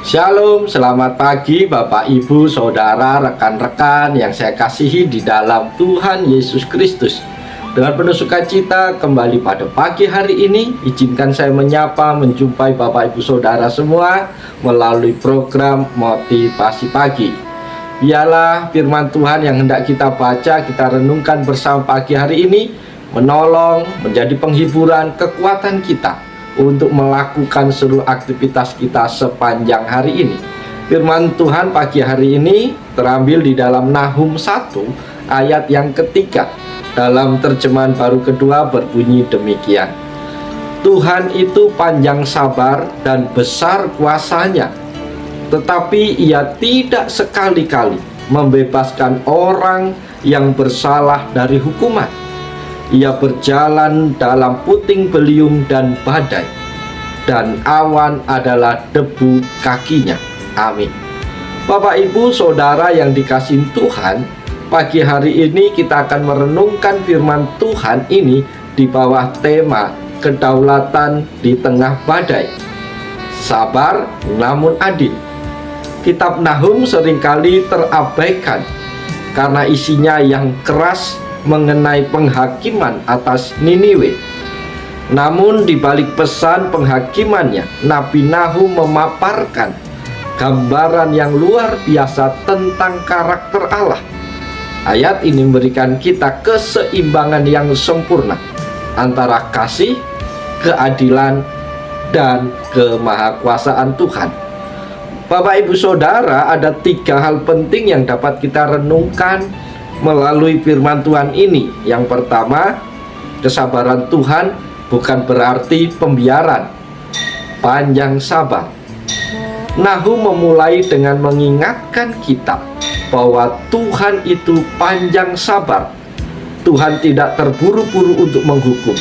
Shalom, selamat pagi Bapak, Ibu, Saudara, rekan-rekan yang saya kasihi di dalam Tuhan Yesus Kristus. Dengan penuh sukacita kembali pada pagi hari ini, izinkan saya menyapa, menjumpai Bapak, Ibu, Saudara semua melalui program Motivasi Pagi. Biarlah firman Tuhan yang hendak kita baca, kita renungkan bersama pagi hari ini, menolong, menjadi penghiburan, kekuatan kita untuk melakukan seluruh aktivitas kita sepanjang hari ini. Firman Tuhan pagi hari ini terambil di dalam Nahum 1 ayat yang ketiga. Dalam terjemahan baru kedua berbunyi demikian: Tuhan itu panjang sabar dan besar kuasanya, tetapi ia tidak sekali-kali membebaskan orang yang bersalah dari hukuman. Ia berjalan dalam puting beliung dan badai, dan awan adalah debu kakinya. Amin. Bapak, Ibu, Saudara yang dikasihi Tuhan, pagi hari ini kita akan merenungkan firman Tuhan ini di bawah tema kedaulatan di tengah badai. Sabar namun adil. Kitab Nahum seringkali terabaikan karena isinya yang keras mengenai penghakiman atas Niniwe. Namun di balik pesan penghakimannya, Nabi Nahum memaparkan gambaran yang luar biasa tentang karakter Allah. Ayat ini memberikan kita keseimbangan yang sempurna antara kasih, keadilan, dan kemahakuasaan Tuhan. Bapak, Ibu, Saudara, ada 3 hal penting yang dapat kita renungkan melalui firman Tuhan ini. Yang pertama, kesabaran Tuhan bukan berarti pembiaran, panjang sabar. Nahum memulai dengan mengingatkan kita bahwa Tuhan itu panjang sabar. Tuhan tidak terburu-buru untuk menghukum,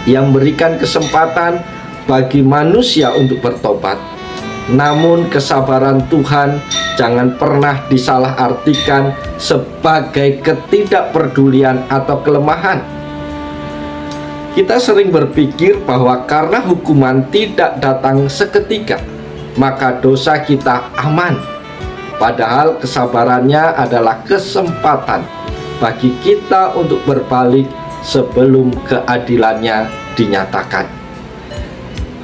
yang memberikan kesempatan bagi manusia untuk bertobat. Namun kesabaran Tuhan jangan pernah disalahartikan sebagai ketidakpedulian atau kelemahan. Kita sering berpikir bahwa karena hukuman tidak datang seketika, maka dosa kita aman. Padahal kesabarannya adalah kesempatan bagi kita untuk berbalik sebelum keadilannya dinyatakan.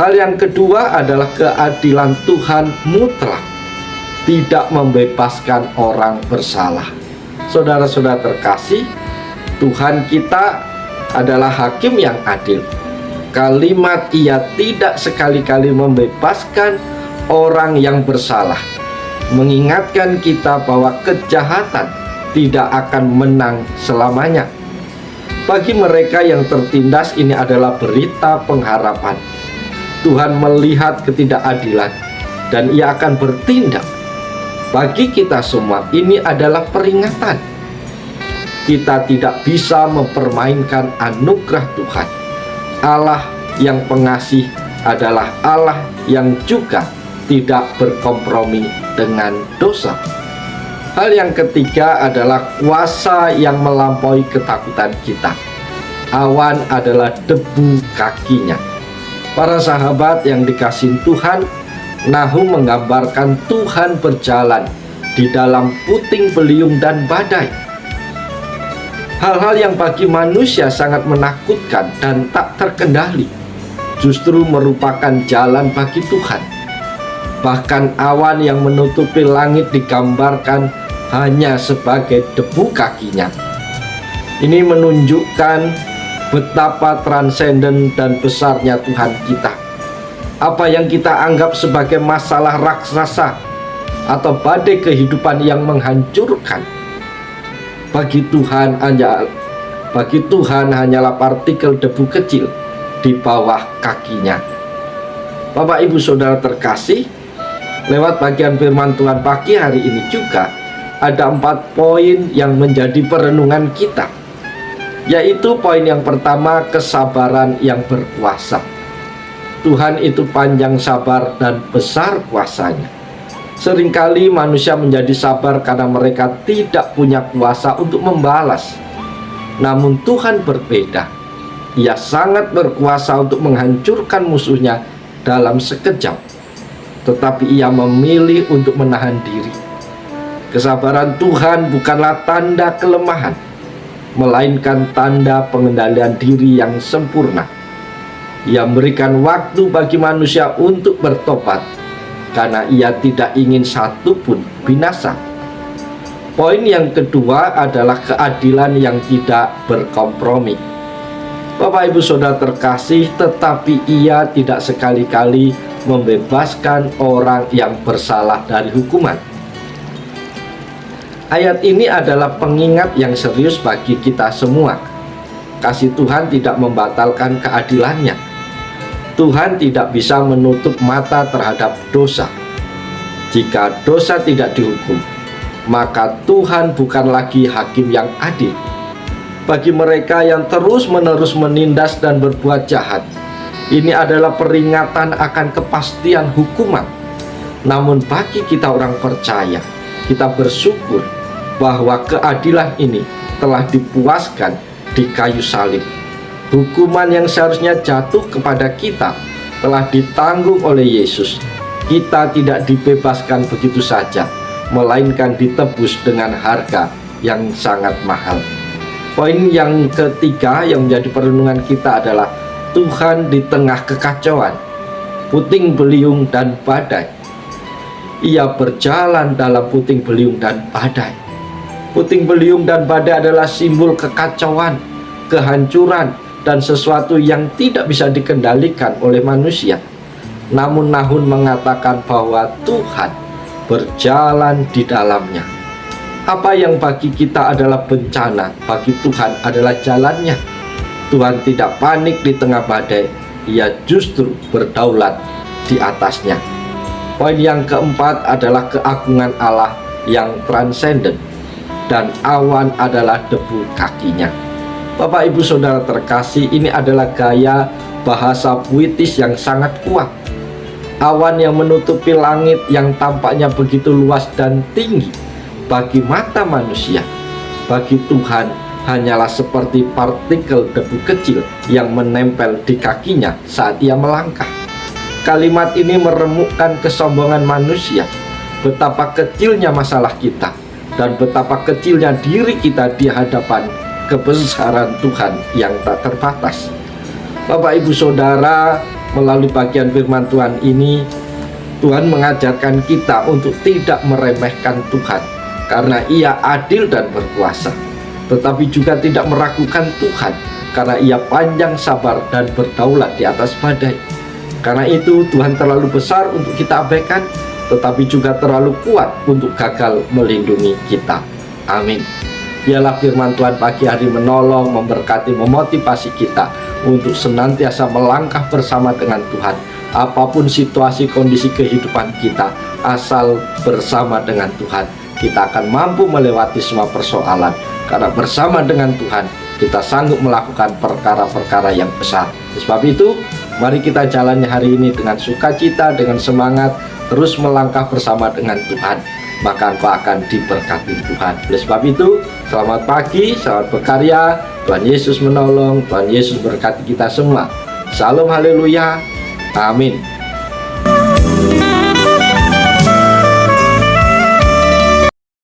Hal yang kedua adalah keadilan Tuhan mutlak, tidak membebaskan orang bersalah. Saudara-saudara terkasih, Tuhan kita adalah hakim yang adil. Kalimat ia tidak sekali-kali membebaskan orang yang bersalah mengingatkan kita bahwa kejahatan tidak akan menang selamanya. Bagi mereka yang tertindas, ini adalah berita pengharapan. Tuhan melihat ketidakadilan dan ia akan bertindak. Bagi kita semua ini adalah peringatan. Kita tidak bisa mempermainkan anugerah Tuhan. Allah yang pengasih adalah Allah yang juga tidak berkompromi dengan dosa. Hal yang ketiga adalah kuasa yang melampaui ketakutan kita. Awan adalah debu kakinya. Para sahabat yang dikasihi Tuhan, Nahum menggambarkan Tuhan berjalan di dalam puting beliung dan badai. Hal-hal yang bagi manusia sangat menakutkan dan tak terkendali justru merupakan jalan bagi Tuhan. Bahkan awan yang menutupi langit digambarkan hanya sebagai debu kakinya. Ini menunjukkan betapa transenden dan besarnya Tuhan kita. Apa yang kita anggap sebagai masalah raksasa atau badai kehidupan yang menghancurkan, bagi Tuhan hanyalah partikel debu kecil di bawah kakinya. Bapak, Ibu, Saudara terkasih, lewat bagian firman Tuhan pagi hari ini juga ada 4 poin yang menjadi perenungan kita, yaitu poin yang pertama, kesabaran yang berkuasa. Tuhan itu panjang sabar dan besar kuasanya. Seringkali manusia menjadi sabar karena mereka tidak punya kuasa untuk membalas. Namun Tuhan berbeda. Ia sangat berkuasa untuk menghancurkan musuhnya dalam sekejap. tetapi ia memilih untuk menahan diri. Kesabaran Tuhan bukanlah tanda kelemahan, melainkan tanda pengendalian diri yang sempurna. Ia memberikan waktu bagi manusia untuk bertobat, karena ia tidak ingin satupun binasa. Poin yang kedua adalah keadilan yang tidak berkompromi. Bapak Ibu Saudara terkasih, tetapi ia tidak sekali-kali membebaskan orang yang bersalah dari hukuman. Ayat ini adalah pengingat yang serius bagi kita semua. Kasih Tuhan tidak membatalkan keadilannya. Tuhan tidak bisa menutup mata terhadap dosa. Jika dosa tidak dihukum, maka Tuhan bukan lagi hakim yang adil. Bagi mereka yang terus-menerus menindas dan berbuat jahat, ini adalah peringatan akan kepastian hukuman. Namun bagi kita orang percaya, kita bersyukur bahwa keadilan ini telah dipuaskan di kayu salib. Hukuman yang seharusnya jatuh kepada kita telah ditanggung oleh Yesus. Kita tidak dibebaskan begitu saja, melainkan ditebus dengan harga yang sangat mahal. Poin yang ketiga yang menjadi perenungan kita adalah Tuhan di tengah kekacauan, puting beliung dan badai. Ia berjalan dalam puting beliung dan badai. Puting beliung dan badai adalah simbol kekacauan, kehancuran, dan sesuatu yang tidak bisa dikendalikan oleh manusia. Namun Nahum mengatakan bahwa Tuhan berjalan di dalamnya. Apa yang bagi kita adalah bencana, bagi Tuhan adalah jalannya. Tuhan tidak panik di tengah badai, ia justru berdaulat di atasnya. Poin yang keempat adalah keagungan Allah yang transenden, dan awan adalah debu kakinya. Bapak Ibu Saudara terkasih, ini adalah gaya bahasa puitis yang sangat kuat. Awan yang menutupi langit yang tampaknya begitu luas dan tinggi bagi mata manusia, bagi Tuhan hanyalah seperti partikel debu kecil yang menempel di kakinya saat ia melangkah. Kalimat ini meremukkan kesombongan manusia, betapa kecilnya masalah kita, dan betapa kecilnya diri kita di hadapan kebesaran Tuhan yang tak terbatas. Bapak Ibu Saudara, melalui bagian firman Tuhan ini, Tuhan mengajarkan kita untuk tidak meremehkan Tuhan, karena ia adil dan berkuasa, tetapi juga tidak meragukan Tuhan, karena ia panjang sabar dan berdaulat di atas badai. Karena itu Tuhan terlalu besar untuk kita abaikan, tetapi juga terlalu kuat untuk gagal melindungi kita. Amin. Biarlah firman Tuhan pagi hari menolong, memberkati, memotivasi kita untuk senantiasa melangkah bersama dengan Tuhan. Apapun situasi kondisi kehidupan kita, asal bersama dengan Tuhan, kita akan mampu melewati semua persoalan. Karena bersama dengan Tuhan, kita sanggup melakukan perkara-perkara yang besar. Sebab itu, mari kita jalani hari ini dengan sukacita, dengan semangat, terus melangkah bersama dengan Tuhan. Maka engkau akan diberkati Tuhan. Oleh sebab itu, selamat pagi, selamat berkarya. Tuhan Yesus menolong, Tuhan Yesus berkati kita semua. Salam haleluya. Amin.